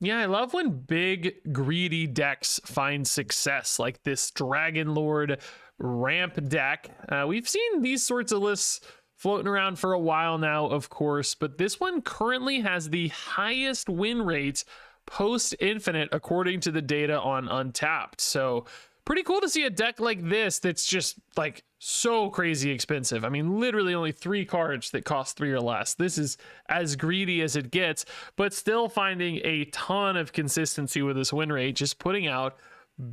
Yeah, I love when big, greedy decks find success, like this Dragon Lord ramp deck. We've seen these sorts of lists floating around for a while now, of course, but this one currently has the highest win rate post Infinite, according to the data on Untapped. So pretty cool to see a deck like this that's just like so crazy expensive. I mean, literally only 3 cards that cost 3 or less. This is as greedy as it gets, but still finding a ton of consistency with this win rate, just putting out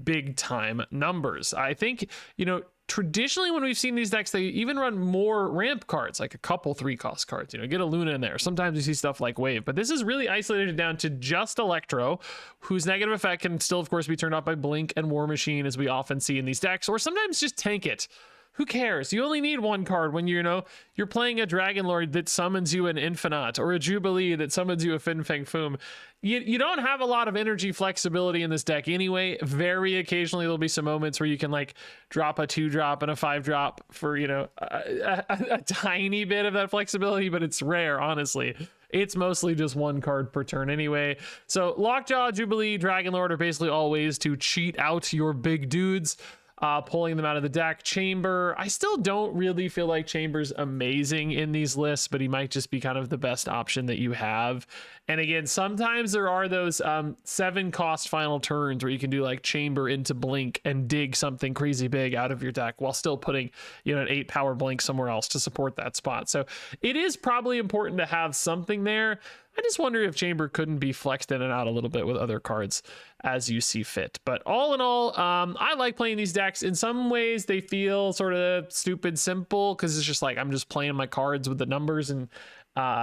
big time numbers. I think, you know, traditionally when we've seen these decks, they even run more ramp cards, like a couple 3-cost cards, you know, get a Luna in there. Sometimes you see stuff like Wave, but this is really isolated down to just Electro, whose negative effect can still, of course, be turned off by Blink and War Machine, as we often see in these decks, or sometimes just tank it. Who cares? You only need 1 card when you're playing a Dragon Lord that summons you an Infinite, or a Jubilee that summons you a Fin Fang Foom. You don't have a lot of energy flexibility in this deck anyway. Very occasionally there'll be some moments where you can like drop a 2-drop and a 5-drop for, you know, a tiny bit of that flexibility, but it's rare, honestly. It's mostly just 1 card per turn anyway. So Lockjaw, Jubilee, Dragon Lord are basically all ways to cheat out your big dudes. Pulling them out of the deck. Chamber, I still don't really feel like Chamber's amazing in these lists, but he might just be kind of the best option that you have. And again, sometimes there are those 7-cost final turns where you can do like Chamber into Blink and dig something crazy big out of your deck while still putting, you know, an 8-power Blink somewhere else to support that spot. So it is probably important to have something there. I just wonder if Chamber couldn't be flexed in and out a little bit with other cards as you see fit. But all in all, I like playing these decks. In some ways, they feel sort of stupid simple because it's just like I'm just playing my cards with the numbers, and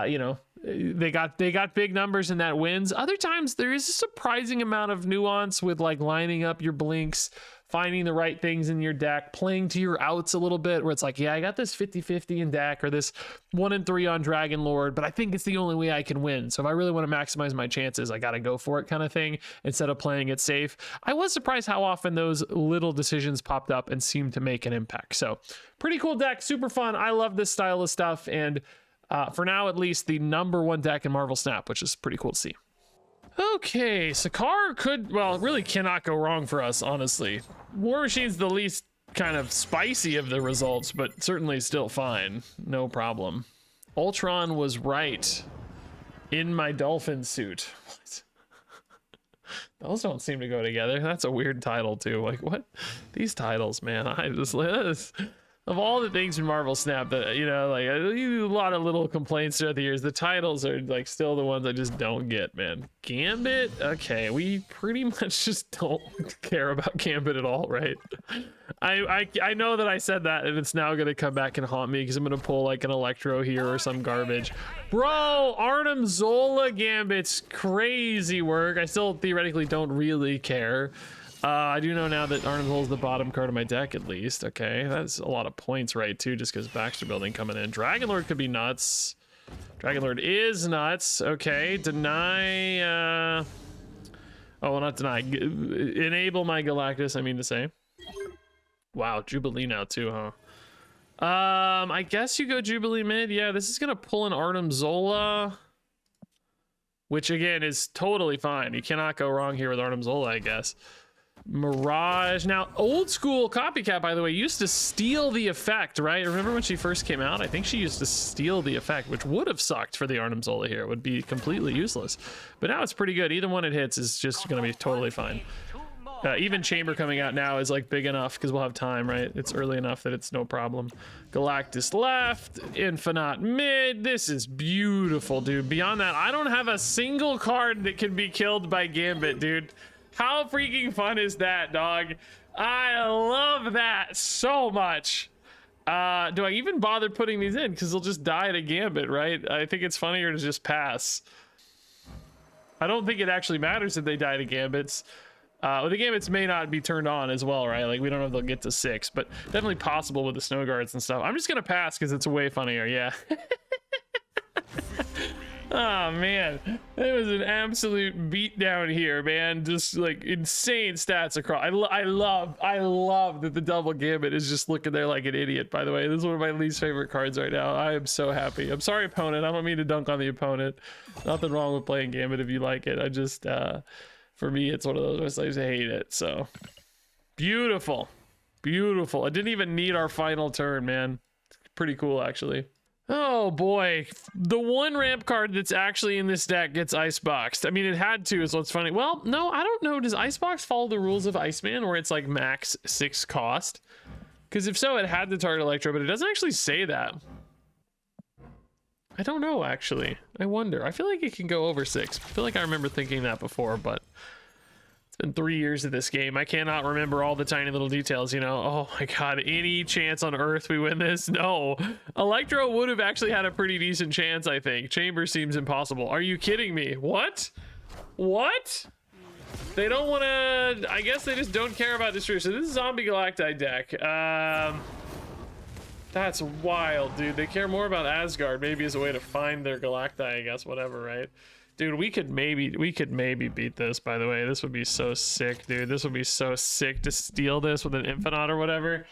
you know, they got big numbers and that wins. Other times there is a surprising amount of nuance with like lining up your blinks, finding the right things in your deck, playing to your outs a little bit, where it's like, yeah, I got this 50-50 in deck, or this 1-3 on Dragon Lord, but I think it's the only way I can win. So if I really want to maximize my chances, I got to go for it kind of thing, instead of playing it safe. I was surprised how often those little decisions popped up and seemed to make an impact. So pretty cool deck, super fun. I love this style of stuff. And for now, at least, the #1 deck in Marvel Snap, which is pretty cool to see. Okay, Sakaar really cannot go wrong for us, honestly. War Machine's the least kind of spicy of the results, but certainly still fine. No problem. Ultron was right in my dolphin suit. What? Those don't seem to go together. That's a weird title, too. Like, what? These titles, man. I just... Of all the things in Marvel Snap that, you know, like a lot of little complaints throughout the years, the titles are like still the ones I just don't get, man. Gambit? Okay, we pretty much just don't care about Gambit at all, right? I know that I said that, and it's now gonna come back and haunt me because I'm gonna pull like an Electro here or some garbage. Bro, Arnim Zola Gambit's crazy work. I still theoretically don't really care. I do know now that Arnim Zola is the bottom card of my deck, at least. Okay, that's a lot of points, right, too, just because Baxter Building coming in. Dragon Lord could be nuts. Dragon Lord is nuts. Okay, deny... oh, well, not deny. Enable my Galactus, I mean to say. Wow, Jubilee now, too, huh? I guess you go Jubilee mid. Yeah, this is going to pull an Arnim Zola, which, again, is totally fine. You cannot go wrong here with Arnim Zola, I guess. Mirage. Now, old school Copycat, by the way, used to steal the effect, right? Remember when she first came out? I think she used to steal the effect, which would have sucked for the Arnim Zola here. It would be completely useless. But now it's pretty good. Either one it hits is just going to be totally fine. Even Chamber coming out now is like big enough because we'll have time, right? It's early enough that it's no problem. Galactus left, Infinite mid. This is beautiful, dude. Beyond that, I don't have a single card that can be killed by Gambit, dude. How freaking fun is that, dog? I love that so much. Do I even bother putting these in? Because they'll just die at a Gambit, right? I think it's funnier to just pass. I don't think it actually matters if they die to Gambits. Well, the Gambits may not be turned on as well, right? Like, we don't know if they'll get to 6, but definitely possible with the Snow Guards and stuff. I'm just going to pass because it's way funnier, yeah. Oh man, it was an absolute beatdown here, man. Just like insane stats across. I love that the double gambit is just looking there like an idiot. By the way, this is one of my least favorite cards right now. I am so happy. I'm sorry, opponent. I don't mean to dunk on the opponent. Nothing wrong with playing gambit if you like it. I just, for me, it's one of those I just hate it. So beautiful, beautiful. I didn't even need our final turn, man. Pretty cool, actually. Oh boy, the one ramp card that's actually in this deck gets iceboxed. I mean, it had to, is what's funny. Well, no, I don't know. Does Icebox follow the rules of Iceman where it's like max 6 cost? Because if so, it had to target Electro, but it doesn't actually say that. I don't know, actually. I wonder. I feel like it can go over 6. I feel like I remember thinking that before, but it's been 3 years of this game. I cannot remember all the tiny little details, you know? Oh my god, any chance on earth we win this? No. Electro would have actually had a pretty decent chance, I think. Chamber seems impossible. Are you kidding me? What? What? They don't want to... I guess they just don't care about Destroyer. So this is Zombie Galacti deck. That's wild, dude. They care more about Asgard, maybe as a way to find their Galacti, I guess, whatever, right? Dude, we could maybe beat this, by the way. This would be so sick, dude. This would be so sick to steal this with an Infinite or whatever.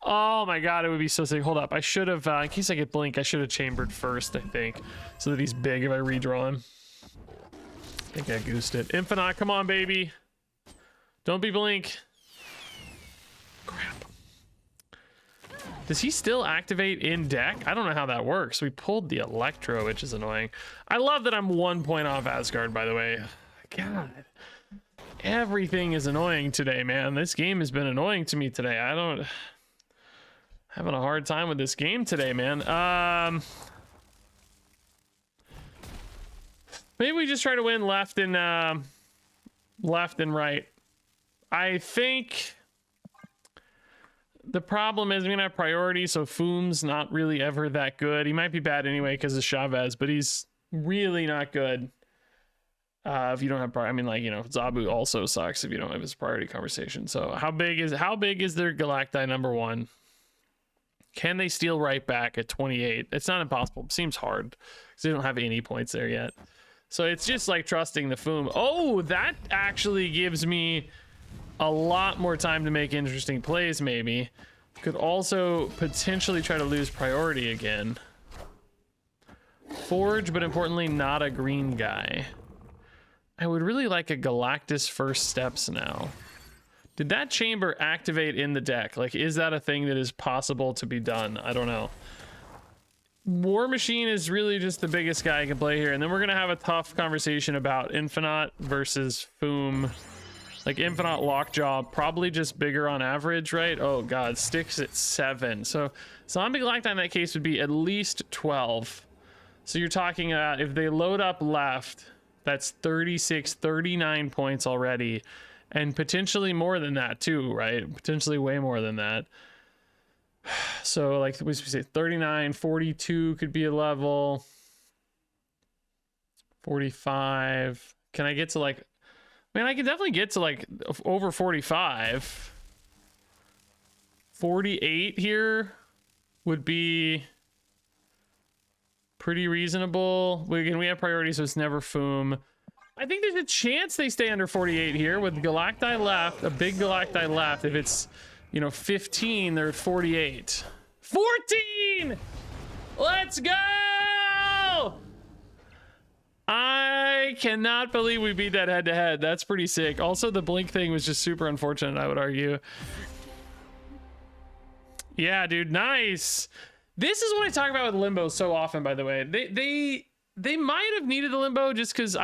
Oh my god, it would be so sick. Hold up. I should have, in case I get Blink, I should have chambered first, I think. So that he's big if I redraw him. I think I goosed it. Infinite, come on, baby. Don't be Blink. Crap. Does he still activate in deck? I don't know how that works. We pulled the Electro, which is annoying. I love that I'm 1 point off Asgard, by the way. God. Everything is annoying today, man. This game has been annoying to me today. Having a hard time with this game today, man. Maybe we just try to win left and right. I think the problem is we're gonna have priority, so Foom's not really ever that good. He might be bad anyway because of Chavez, but he's really not good if you don't have I mean, like, you know, Zabu also sucks if you don't have his priority conversation. So how big is their Galacti number 1? Can they steal right back at 28? It's not impossible. It seems hard because they don't have any points there yet. So it's just like trusting the Foom. Oh, that actually gives me a lot more time to make interesting plays, maybe. Could also potentially try to lose priority again. Forge, but importantly, not a green guy. I would really like a Galactus First Steps now. Did that chamber activate in the deck? Like, is that a thing that is possible to be done? I don't know. War Machine is really just the biggest guy I can play here. And then we're going to have a tough conversation about Infinite versus Foom. Like Infinite Lockjaw, probably just bigger on average, right? Oh god, Sticks at 7. So Zombie Galacti in that case would be at least 12. So you're talking about if they load up left, that's 36, 39 points already. And potentially more than that too, right? Potentially way more than that. So like we say 39, 42 could be a level. 45. Can I get to like... Man, I can definitely get to like over 45. 48 here would be pretty reasonable. We have priority, so it's never Foom. I think there's a chance they stay under 48 here with Galacti left, a big Galacti left. If it's, you know, 15, they're at 48. 14! Let's go! I cannot believe we beat that head to head. That's pretty sick. Also, the Blink thing was just super unfortunate, I would argue. Yeah, dude, nice. This is what I talk about with Limbo so often, by the way. They might have needed the Limbo just because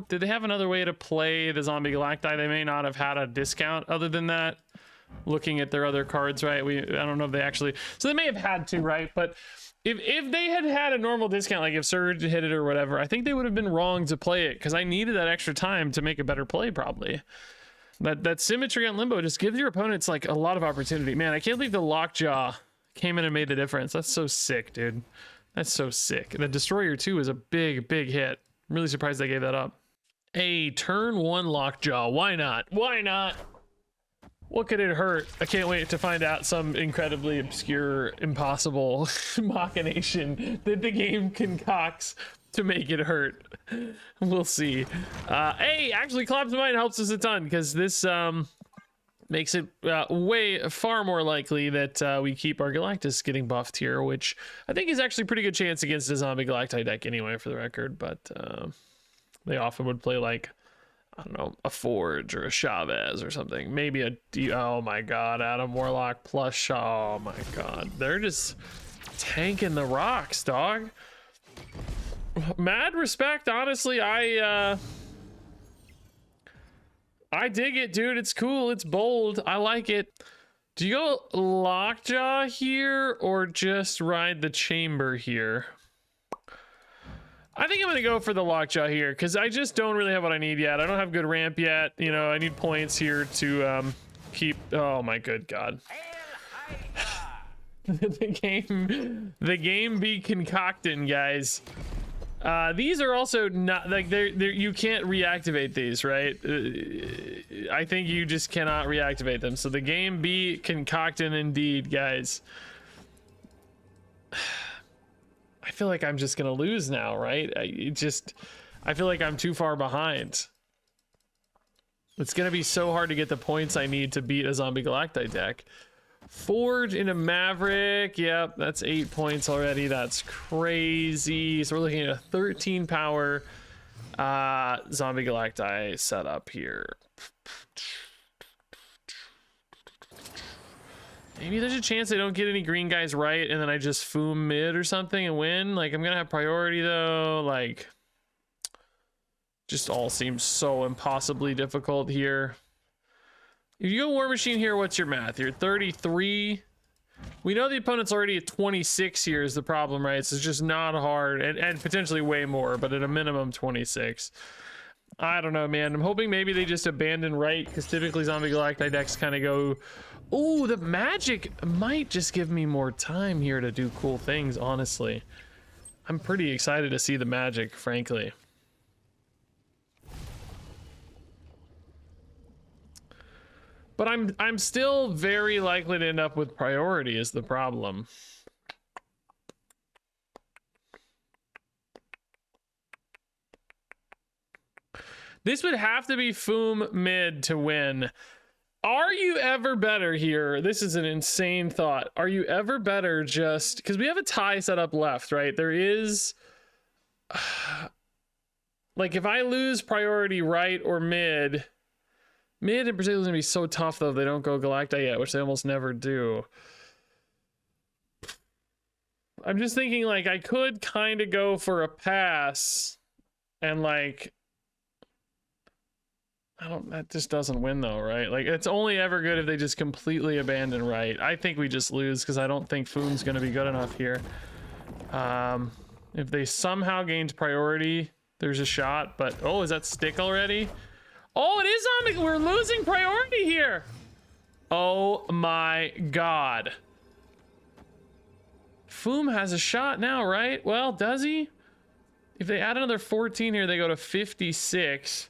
did they have another way to play the Zombie Galacti? They may not have had a discount other than that. Looking at their other cards, right? I don't know if they actually, so they may have had to, right? But if they had had a normal discount, like if Surge hit it or whatever, I think they would have been wrong to play it because I needed that extra time to make a better play, probably. That symmetry on Limbo just gives your opponents like a lot of opportunity. Man, I can't believe the Lockjaw came in and made the difference. That's so sick, dude. That's so sick. The Destroyer 2 is a big hit. I'm really surprised they gave that up. A turn 1 Lockjaw. Why not? Why not? What could it hurt? I can't wait to find out some incredibly obscure, impossible machination that the game concocts to make it hurt. We'll see. Hey, actually, Collapse Mine helps us a ton because this makes it far more likely that we keep our Galactus getting buffed here, which I think is actually a pretty good chance against a Zombie Galacti deck anyway, for the record. But they often would play like, I don't know, a Forge or a Chavez or something. Maybe a oh my god, Adam Warlock plus Shaw. Oh my god, they're just tanking the rocks, dog. Mad respect, honestly. I dig it, dude. It's cool. It's bold. I like it. Do you go Lockjaw here or just ride the Chamber here? I think I'm going to go for the Lockjaw here because I just don't really have what I need yet. I don't have good ramp yet. You know, I need points here to keep... Oh, my good God. the game be concocting, guys. These are also not like they're you can't reactivate these, right? I think you just cannot reactivate them. So the game be concocting indeed, guys. I feel like I'm just gonna lose now, right? I feel like I'm too far behind. It's gonna be so hard to get the points I need to beat a Zombie Galacti deck. Forge into Maverick. Yep, that's 8 points already. That's crazy. So we're looking at a 13 power Zombie Galacti setup here. Maybe there's a chance I don't get any green guys right and then I just foom mid or something and win. Like, I'm gonna have priority though. Like, just all seems so impossibly difficult here. If you go War Machine here, what's your math? You're 33. We know the opponent's already at 26 here is the problem, right? So it's just not hard, and potentially way more, but at a minimum 26. I don't know, man. I'm hoping maybe they just abandon right, because typically Zombie Galacti decks kind of go, ooh, the magic might just give me more time here to do cool things, honestly. I'm pretty excited to see the magic, frankly. But I'm still very likely to end up with priority is the problem. This would have to be Foom mid to win. Are you ever better here? This is an insane thought. Are you ever better just... Because we have a tie set up left, right? There is... Like, if I lose priority right or mid... Mid in particular is going to be so tough, though, if they don't go Galacti yet, which they almost never do. I'm just thinking, like, I could kind of go for a pass and, like... that just doesn't win, though, right? Like, it's only ever good if they just completely abandon right. I think we just lose, because I don't think Foom's going to be good enough here. If they somehow gained priority, there's a shot, but... Oh, is that stick already? Oh, it is on me. We're losing priority here. Oh my god. Foom has a shot now, right? Well, does he? If they add another 14 here, they go to 56.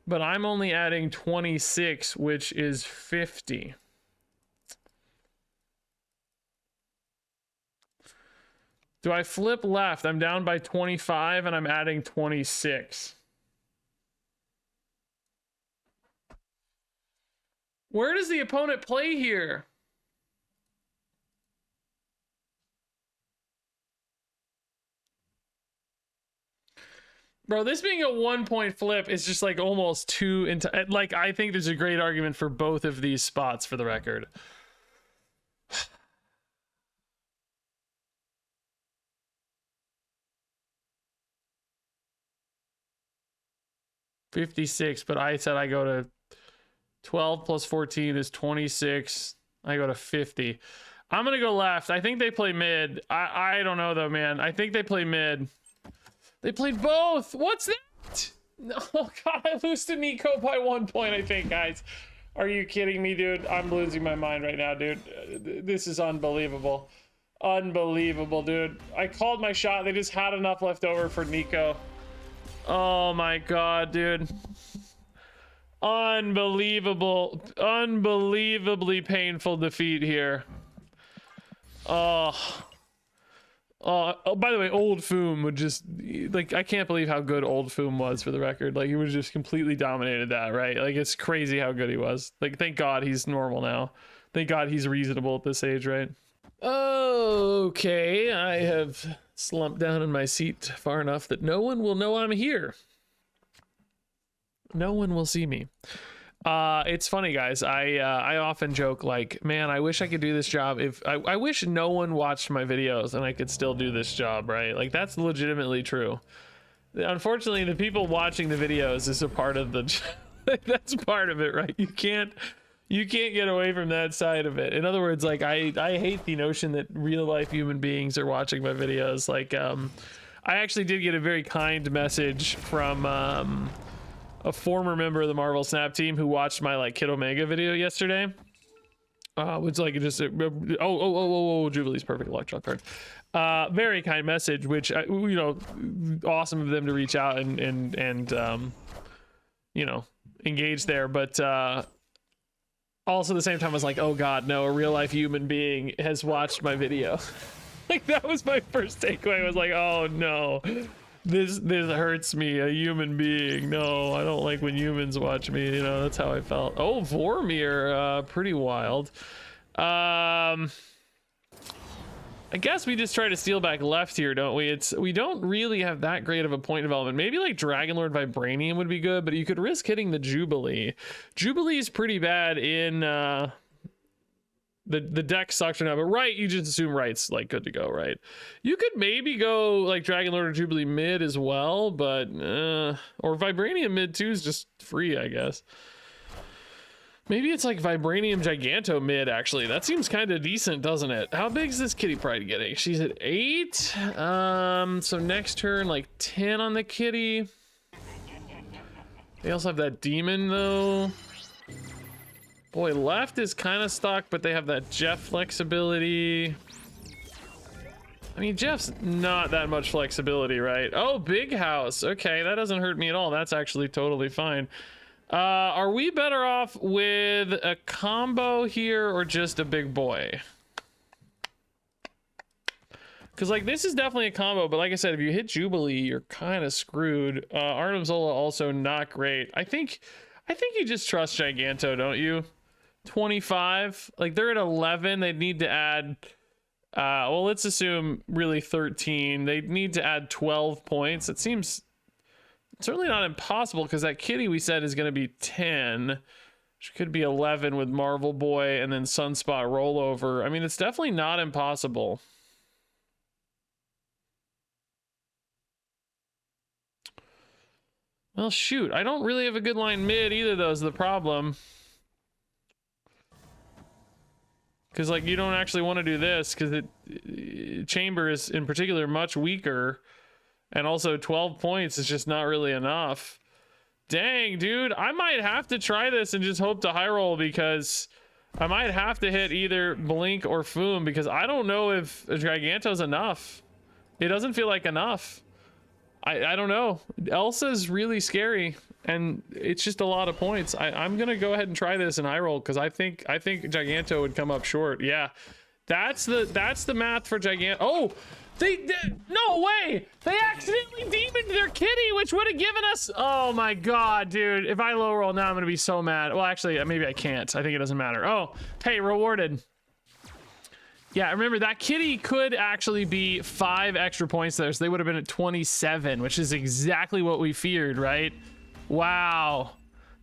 But I'm only adding 26, which is 50. Do I flip left? I'm down by 25 and I'm adding 26. Where does the opponent play here? Bro, this being a 1-point flip is just like almost too into... Like, I think there's a great argument for both of these spots for the record. $56, but I said I go to 12 plus 14 is 26. I go to 50. I'm gonna go left. I think they play mid. I don't know though, man. I think they play mid. They played both. What's that? Oh god, I lose to Nico by 1 point, I think, guys. Are you kidding me, dude? I'm losing my mind right now, dude. This is unbelievable. Unbelievable, dude. I called my shot. They just had enough left over for Nico. Oh my god, dude. Unbelievable. Unbelievably painful defeat here. Oh Oh, by the way, old Foom would just like, I can't believe how good old Foom was, for the record. Like, he was just completely dominated that, right? Like, it's crazy how good he was. Like, thank God he's normal now. Thank God he's reasonable at this age, right? Okay, I have slumped down in my seat far enough that no one will know I'm here. No one will see me. It's funny, guys. I often joke, like, man, I wish I could do this job. If I wish no one watched my videos and I could still do this job, right? Like, that's legitimately true. Unfortunately, the people watching the videos is a part of the that's part of it, right? You can't get away from that side of it. In other words, like, I hate the notion that real life human beings are watching my videos. Like, I actually did get a very kind message from a former member of the Marvel Snap team who watched my like Kid Omega video yesterday. Which like just Jubilee's perfect electron card. Very kind message, which you know, awesome of them to reach out and you know, engage there, but also at the same time I was like, oh god, no, a real life human being has watched my video. Like, that was my first takeaway. I was like, oh no. This hurts me, a human being. No, I don't like when humans watch me, you know. That's how I felt. Oh, Vormir, pretty wild. I guess we just try to steal back left here, don't we? We don't really have that great of a point development. Maybe like Dragonlord Vibranium would be good, but you could risk hitting the Jubilee. Jubilee is pretty bad in the deck sucks right now, but right, you just assume right's like good to go, right? You could maybe go like Dragonlord or Jubilee mid as well, but or Vibranium mid too is just free, I guess. Maybe it's like Vibranium Giganto mid, actually. That seems kind of decent, doesn't it? How big is this Kitty Pryde getting? She's at 8. So next turn, like 10 on the Kitty. They also have that Demon though. Boy, left is kind of stuck, but they have that Jeff flexibility. I mean, Jeff's not that much flexibility, right? Oh, Big House. Okay, that doesn't hurt me at all. That's actually totally fine. Are we better off with a combo here or just a big boy? Because, like, this is definitely a combo, but like I said, if you hit Jubilee, you're kind of screwed. Arnim Zola also not great. I think you just trust Giganto, don't you? 25, like they're at 11. They'd need to add well, let's assume really 13. They'd need to add 12 points. It seems certainly not impossible, because that Kitty we said is going to be 10, which could be 11 with Marvel Boy and then Sunspot rollover. I mean, it's definitely not impossible. Well, shoot, I don't really have a good line mid either, though, is the problem. Because, like, you don't actually want to do this, because Chamber is, in particular, much weaker. And also, 12 points is just not really enough. Dang, dude. I might have to try this and just hope to high roll, because I might have to hit either Blink or Foom, because I don't know if Giganto's enough. It doesn't feel like enough. I don't know. Elsa's really scary, and it's just a lot of points. I'm gonna go ahead and try this in high roll, because I think Giganto would come up short. Yeah, that's the math for Giganto. Oh, they no way! They accidentally demoned their Kitty, which would have given us. Oh my god, dude! If I low roll now, I'm gonna be so mad. Well, actually, maybe I can't. I think it doesn't matter. Oh, hey, rewarded. Yeah, remember that Kitty could actually be 5 extra points there, so they would have been at 27, which is exactly what we feared, right? Wow.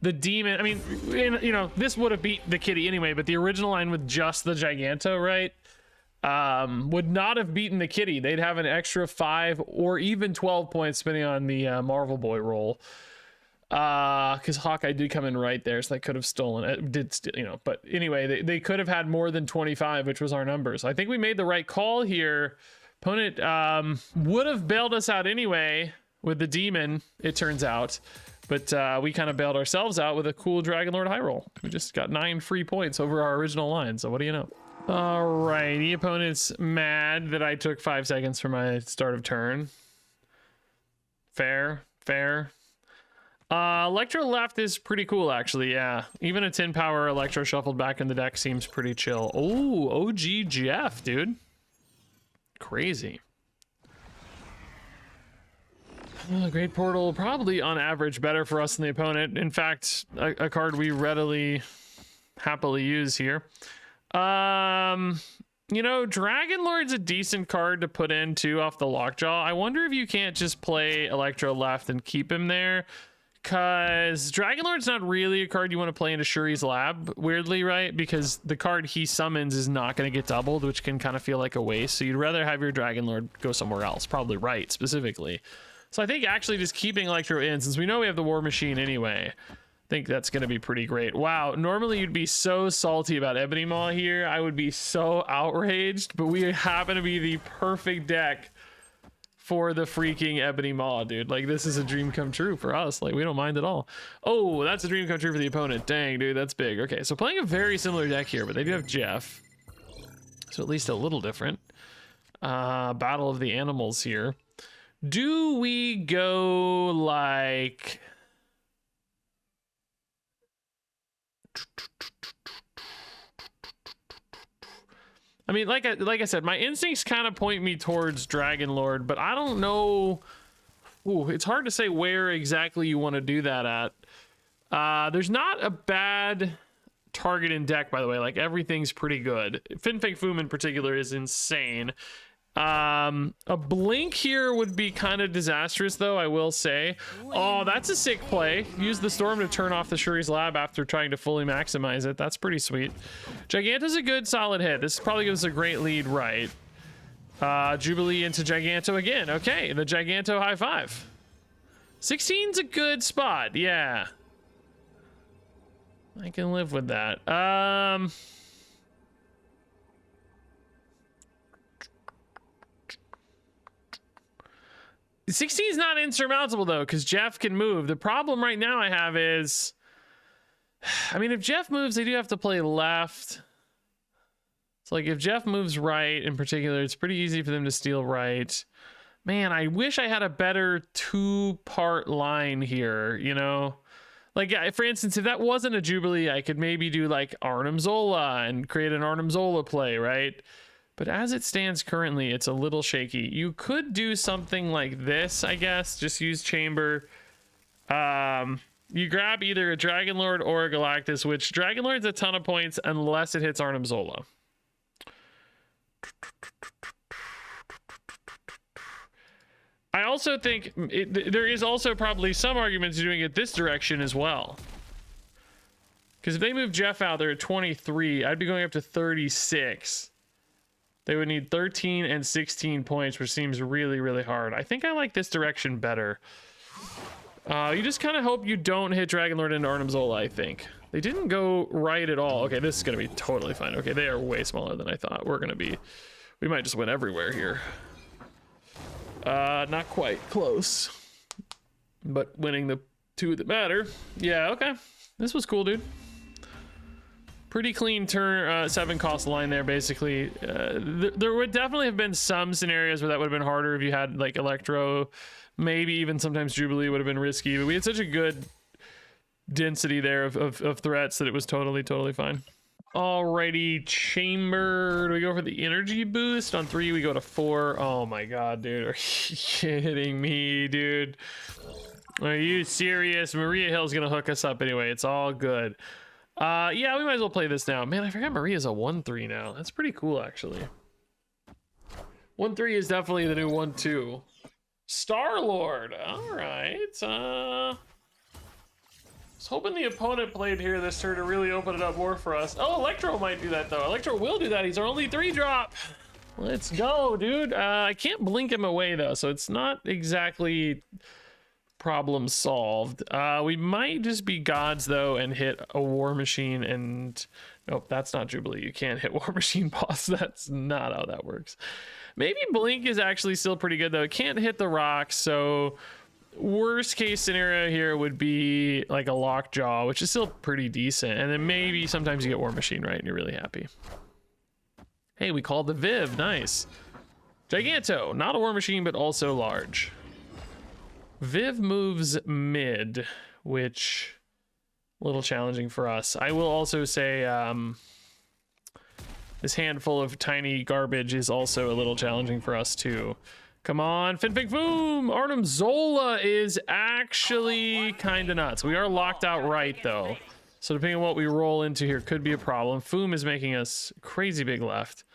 The demon, I mean, you know, this would have beat the Kitty anyway, but the original line with just the Giganto, right, would not have beaten the Kitty. They'd have an extra 5 or even 12 points depending on the Marvel Boy roll. Because Hawkeye did come in right there, so they could have stolen it. You know, but anyway, they could have had more than 25, which was our number. So I think we made the right call here. Opponent would have bailed us out anyway with the demon, it turns out. But we kind of bailed ourselves out with a cool Dragonlord high roll. We just got 9 free points over our original line, so what do you know? All right, the opponent's mad that I took 5 seconds for my start of turn. Fair. Electro left is pretty cool, actually. Yeah, even a 10 power Electro shuffled back in the deck seems pretty chill. Oh, OG Jeff, dude, crazy. Great Portal, probably on average better for us than the opponent. In fact, a card we readily, happily use here. You know, Dragon Lord's a decent card to put in too off the Lockjaw. I wonder if you can't just play Electro left and keep him there, because Dragon Lord's not really a card you want to play into Shuri's Lab, weirdly, right? Because the card he summons is not going to get doubled, which can kind of feel like a waste. So you'd rather have your Dragon Lord go somewhere else, probably right specifically. So I think actually just keeping Electro in, since we know we have the War Machine anyway, I think that's going to be pretty great. Wow, normally you'd be so salty about Ebony Maw here. I would be so outraged, but we happen to be the perfect deck for the freaking Ebony Maw, dude. Like, this is a dream come true for us. Like, we don't mind at all. Oh, that's a dream come true for the opponent. Dang, dude, that's big. Okay, so playing a very similar deck here, but they do have Jeff. So at least a little different. Battle of the Animals here. Do we go like... I mean, like I said, my instincts kind of point me towards Dragon Lord, but I don't know. Ooh, it's hard to say where exactly you want to do that at. There's not a bad target in deck, by the way. Like, everything's pretty good. Fin Fang Foom in particular is insane. A blink here would be kind of disastrous, though, I will say. Oh, that's a sick play. Use the Storm to turn off the Shuri's Lab after trying to fully maximize it. That's pretty sweet. Giganto's a good solid hit. This probably gives us a great lead, right? Jubilee into Giganto again. Okay, the Giganto high five. 16's a good spot, yeah. I can live with that. 16 is not insurmountable, though, because Jeff can move. The problem right now I have is, I mean, if Jeff moves, they do have to play left. So, like, if Jeff moves right, in particular, it's pretty easy for them to steal right. Man, I wish I had a better two-part line here, you know? Like, for instance, if that wasn't a Jubilee, I could maybe do, like, Arnim Zola and create an Arnim Zola play, right? But as it stands currently, it's a little shaky. You could do something like this, I guess. Just use Chamber. You grab either a Dragon Lord or a Galactus, which Dragon Lord's a ton of points unless it hits Arnim Zola. I also think there is also probably some arguments doing it this direction as well. Because if they move Jeff out, they're at 23. I'd be going up to 36. They would need 13 and 16 points, which seems really, really hard. I think I like this direction better. You just kind of hope you don't hit Dragon Lord into Arnim Zola, I think. They didn't go right at all. Okay, this is going to be totally fine. Okay, they are way smaller than I thought. We might just win everywhere here. Not quite close. But winning the two that matter. Yeah, okay. This was cool, dude. Pretty clean turn 7 cost line there, basically. There would definitely have been some scenarios where that would have been harder if you had like Electro, maybe even sometimes Jubilee would have been risky, but we had such a good density there of threats that it was totally fine. Alrighty, Chamber. Do we go for the energy boost? On 3 we go to 4. Oh my god, dude, are you kidding me, dude? Are you serious? Maria Hill's gonna hook us up anyway. It's all good. Yeah, we might as well play this now. Man, I forgot Maria's a 1-3 now. That's pretty cool, actually. 1-3 is definitely the new 1-2. Star-Lord. All right. I was hoping the opponent played here this turn to really open it up more for us. Oh, Electro might do that, though. Electro will do that. He's our only 3-drop. Let's go, dude. I can't blink him away, though, so it's not exactly... problem solved. We might just be gods though and hit a War Machine and nope, that's not Jubilee. You can't hit War Machine boss. That's not how that works. Maybe Blink is actually still pretty good though. It can't hit the rocks, so worst case scenario here would be like a Lockjaw, which is still pretty decent, and then maybe sometimes you get War Machine right and you're really happy. Hey, we called the Viv. Nice. Giganto, not a War Machine but also large. Viv moves mid, which a little challenging for us. I will also say this handful of tiny garbage is also a little challenging for us too. Come on, Fin Fig Foom! Arnim Zola is actually kind of nuts. We are locked out right, though. So depending on what we roll into here could be a problem. Foom is making us crazy big left.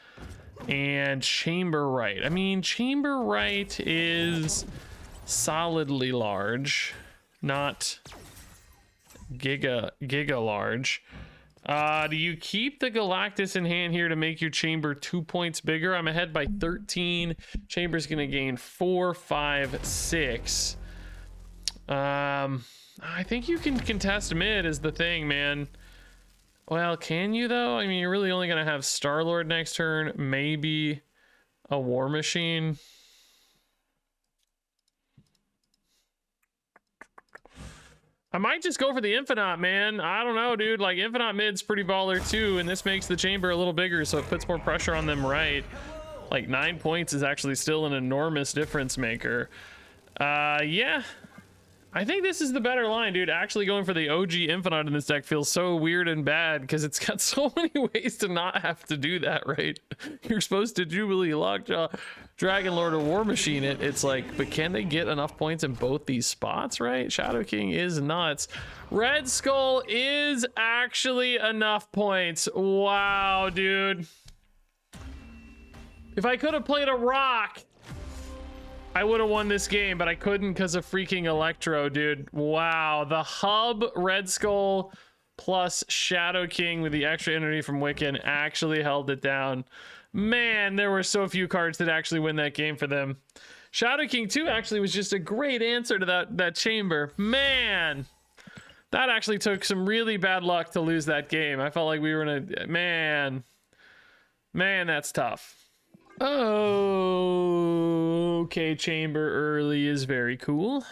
And Chamber right. I mean, Chamber right is solidly large. Not giga large. Do you keep the Galactus in hand here to make your Chamber 2 points bigger? I'm ahead by 13. Chamber's gonna gain 4, 5, 6. I think you can contest mid is the thing, man. Well, can you though? I mean, you're really only gonna have Star-Lord next turn, maybe a War Machine. I might just go for the Infinite, man. I don't know, dude. Like, Infinite mid's pretty baller too, and this makes the Chamber a little bigger, so it puts more pressure on them, right? Like, 9 points is actually still an enormous difference maker. Yeah. I think this is the better line, dude. Actually going for the OG Infinite in this deck feels so weird and bad because it's got so many ways to not have to do that, right? You're supposed to Jubilee, Lockjaw, Dragon Lord, or War Machine it. It's like, but can they get enough points in both these spots, right? Shadow King is nuts. Red Skull is actually enough points. Wow, dude. If I could have played a rock, I would have won this game, but I couldn't because of freaking Electro, dude. Wow, the hub Red Skull plus Shadow King with the extra energy from Wiccan actually held it down. Man, there were so few cards that actually win that game for them. Shadow King 2 actually was just a great answer to that Chamber. Man, that actually took some really bad luck to lose that game. I felt like we were in a... Man, that's tough. Oh, okay, Chamber early is very cool.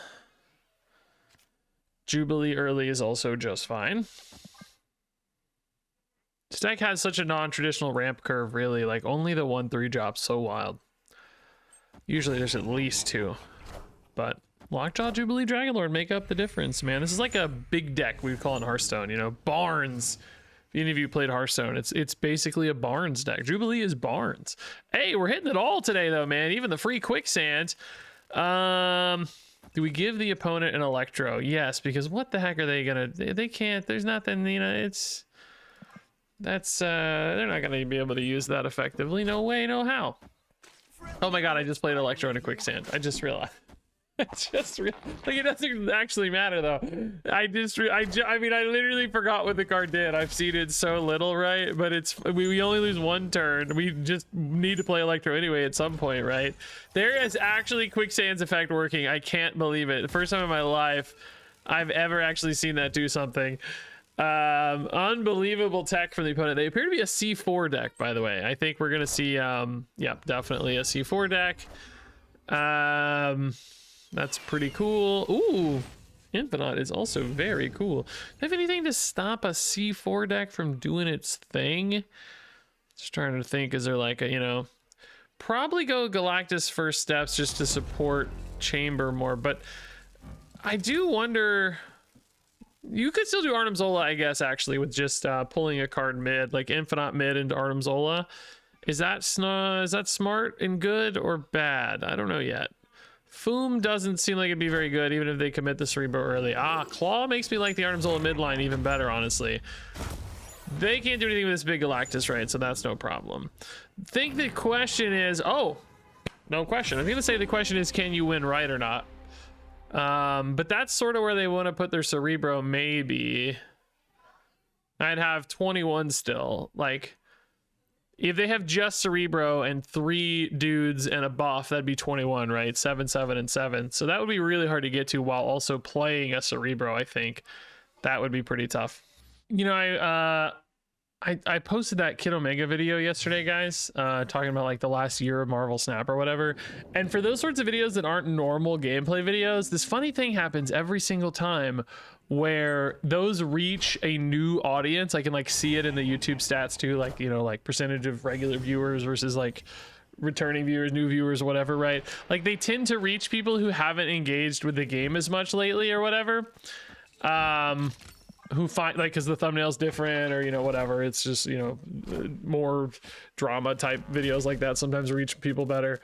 Jubilee early is also just fine. This deck has such a non-traditional ramp curve, really. Like, only the 1/3 drops so wild. Usually there's at least 2. But Lockjaw, Jubilee, Dragonlord make up the difference, man. This is like a big deck we would call in Hearthstone, you know? Barnes. If any of you played Hearthstone, it's basically a Barnes deck. Jubilee is Barnes. Hey, we're hitting it all today, though, man. Even the free quicksand. Do we give the opponent an Electro? Yes, because what the heck are they gonna... They can't. There's nothing, you know, it's... That's, they're not gonna be able to use that effectively. No way, no how. Oh my god, I just played Electro in a quicksand. I just realized. It's just like, it doesn't actually matter though. I mean, I literally forgot what the card did. I've seen it so little, right? But it's we only lose 1 turn. We just need to play Electro anyway at some point, right? There is actually Quicksand's effect working. I can't believe it. The first time in my life I've ever actually seen that do something. Unbelievable tech from the opponent. They appear to be a C4 deck, by the way. I think we're gonna see yeah, definitely a C4 deck. That's pretty cool. Ooh, Infinite is also very cool. Do I have anything to stop a C4 deck from doing its thing? Just trying to think, is there like a, you know, probably go Galactus first steps just to support Chamber more, but I do wonder, you could still do Arnim Zola, I guess, actually, with just pulling a card mid, like Infinite mid into Arnim Zola. Is that smart and good or bad? I don't know yet. Foom doesn't seem like it'd be very good, even if they commit the Cerebro early. Claw makes me like the Arnim Zola midline even better, honestly. They can't do anything with this big Galactus, right? So that's no problem. I think the question is, oh, no question. I'm going to say the question is, can you win right or not? But that's sort of where they want to put their Cerebro, maybe. I'd have 21 still. Like, if they have just Cerebro and 3 dudes and a buff, that'd be 21, right? 7, 7, and 7. So that would be really hard to get to while also playing a Cerebro, I think. That would be pretty tough. You know, I posted that Kid Omega video yesterday, guys, talking about like the last year of Marvel Snap or whatever. And for those sorts of videos that aren't normal gameplay videos, this funny thing happens every single time where those reach a new audience. I can like see it in the YouTube stats too, like, you know, like percentage of regular viewers versus like returning viewers, new viewers, whatever, right? Like they tend to reach people who haven't engaged with the game as much lately or whatever. Who find, like, because the thumbnail's different or, you know, whatever. It's just, you know, more drama type videos like that sometimes reach people better.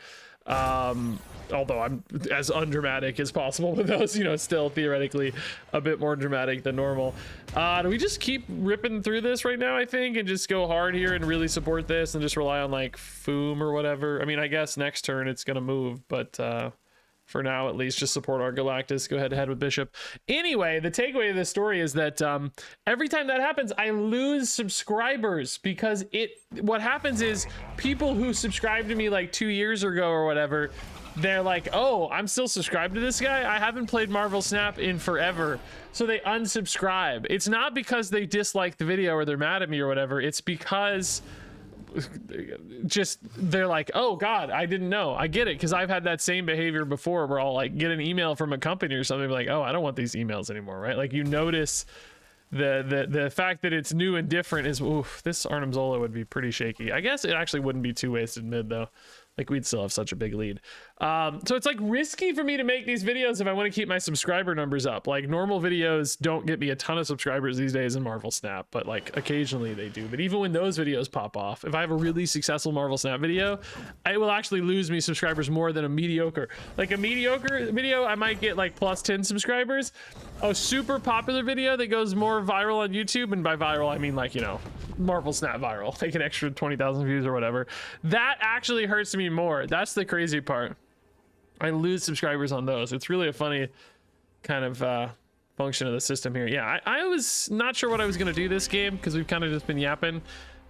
Although I'm as undramatic as possible with those, you know, still theoretically a bit more dramatic than normal. Do we just keep ripping through this right now, I think, and just go hard here and really support this and just rely on like Foom or whatever? I mean, I guess next turn it's gonna move, but for now at least just support our Galactus, go head to head with Bishop. Anyway, the takeaway of this story is that every time that happens, I lose subscribers, because what happens is people who subscribed to me like 2 years ago or whatever, they're like, oh, I'm still subscribed to this guy, I haven't played Marvel Snap in forever, so they unsubscribe. It's not because they dislike the video or they're mad at me or whatever, it's because just they're like, oh god, I didn't know. I get it, because I've had that same behavior before where I'll like get an email from a company or something like, oh, I don't want these emails anymore, right? Like, you notice the fact that it's new and different is, oof, this Arnim Zola would be pretty shaky. I guess it actually wouldn't be too wasted mid though. Like, we'd still have such a big lead. So it's like risky for me to make these videos if I want to keep my subscriber numbers up. Like, normal videos don't get me a ton of subscribers these days in Marvel Snap, but like occasionally they do. But even when those videos pop off, if I have a really successful Marvel Snap video, I will actually lose me subscribers more than a mediocre. Like, a mediocre video, I might get like plus 10 subscribers. A super popular video that goes more viral on YouTube, and by viral I mean like, you know, Marvel Snap viral, like an extra 20,000 views or whatever, that actually hurts me more. That's the crazy part. I lose subscribers on those. It's really a funny kind of function of the system here. Yeah, I was not sure what I was going to do this game, because we've kind of just been yapping,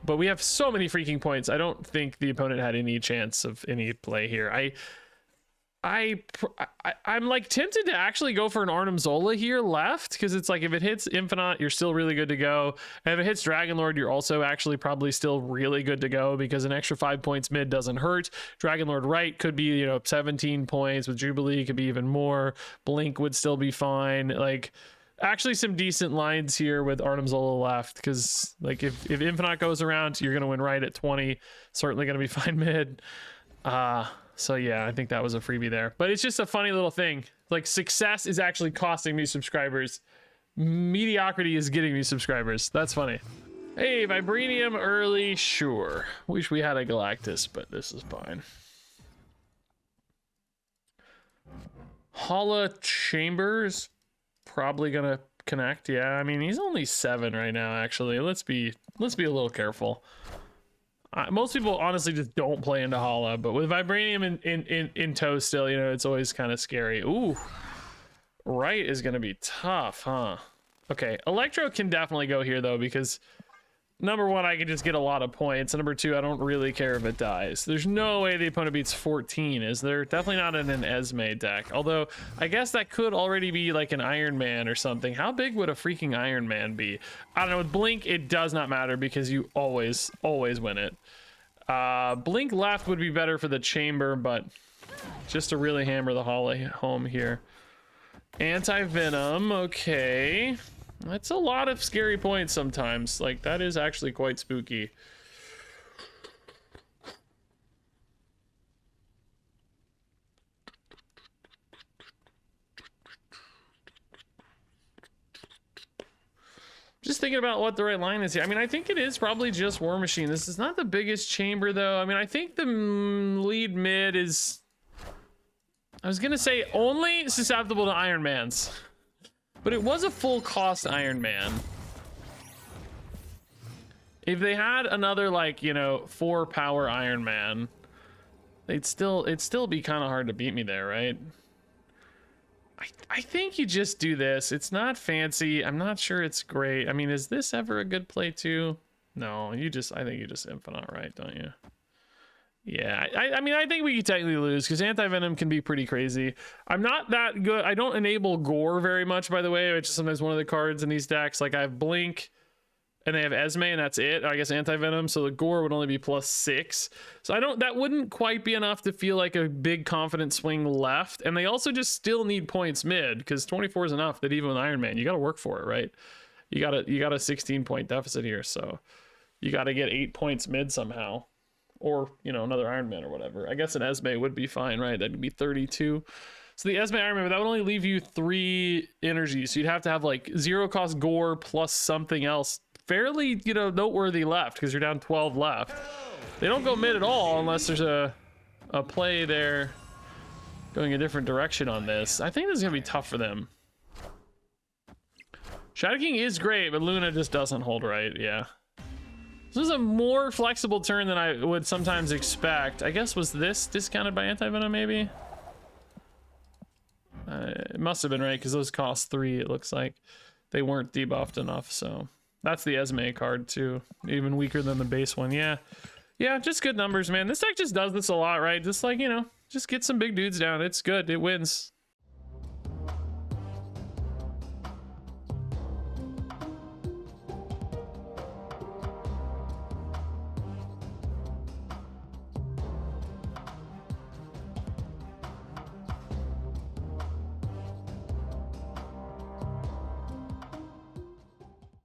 but we have so many freaking points. I don't think the opponent had any chance of any play here. I'm like tempted to actually go for an Arnim Zola here left, because it's like if it hits Infinite, you're still really good to go. And if it hits Dragon Lord, you're also actually probably still really good to go, because an extra 5 points mid doesn't hurt. Dragon Lord right could be, you know, 17 points. With Jubilee could be even more. Blink would still be fine. Like, actually some decent lines here with Arnim Zola left, because like if Infinite goes around, you're gonna win right at 20. Certainly gonna be fine mid. So yeah, I think that was a freebie there, but it's just a funny little thing. Like, success is actually costing me subscribers. Mediocrity is getting me subscribers. That's funny. Hey, Vibranium early, sure. Wish we had a Galactus, but this is fine. Hala Chambers, probably gonna connect. Yeah, I mean, he's only 7 right now, actually. Let's be a little careful. Most people honestly just don't play into Hala, but with Vibranium in tow still, you know, it's always kind of scary. Ooh, right is going to be tough, huh? Okay, Electro can definitely go here though, because number one, I can just get a lot of points, and number two, I don't really care if it dies. There's no way the opponent beats 14, is there? Definitely not in an Esme deck, although I guess that could already be like an Iron Man or something. How big would a freaking Iron Man be? I don't know. With Blink, it does not matter, because you always win it. Blink left would be better for the chamber, but just to really hammer the Hala home here. Anti-Venom, okay. That's a lot of scary points sometimes. Like, that is actually quite spooky. Just thinking about what the right line is here. I mean, I think it is probably just War Machine. This is not the biggest chamber, though. I mean, I think the lead mid is... I was going to say only susceptible to Iron Mans. But it was a full cost Iron Man. If they had another, like, you know, 4 power Iron Man, it'd still be kind of hard to beat me there, right? I think you just do this. It's not fancy. I'm not sure it's great. I mean, is this ever a good play too? No, I think you just Infinite, right? Don't you? Yeah, I mean, I think we could technically lose, because Anti-Venom can be pretty crazy. I'm not that good. I don't enable Gore very much, by the way, which is sometimes one of the cards in these decks. Like, I have Blink, and they have Esme, and that's it. I guess Anti-Venom, so the Gore would only be +6. So that wouldn't quite be enough to feel like a big confident swing left. And they also just still need points mid, because 24 is enough that even with Iron Man, you got to work for it, right? You got a 16-point deficit here, so you got to get 8 points mid somehow. Or, you know, another Iron Man or whatever. I guess an Esme would be fine, right? That'd be 32. So the Esme Iron Man, but that would only leave you 3 energy. So you'd have to have like 0 cost Gore plus something else fairly, you know, noteworthy left, because you're down 12 left. They don't go mid at all unless there's a a play there going a different direction on this. I think this is gonna be tough for them. Shadow King is great, but Luna just doesn't hold right. Yeah. This was a more flexible turn than I would sometimes expect. I guess, was this discounted by Anti-Venom maybe? It must have been, right, because those cost 3, it looks like. They weren't debuffed enough, so. That's the Esme card too. Even weaker than the base one. Yeah. Yeah, just good numbers, man. This deck just does this a lot, right? Just like, you know, just get some big dudes down. It's good. It wins.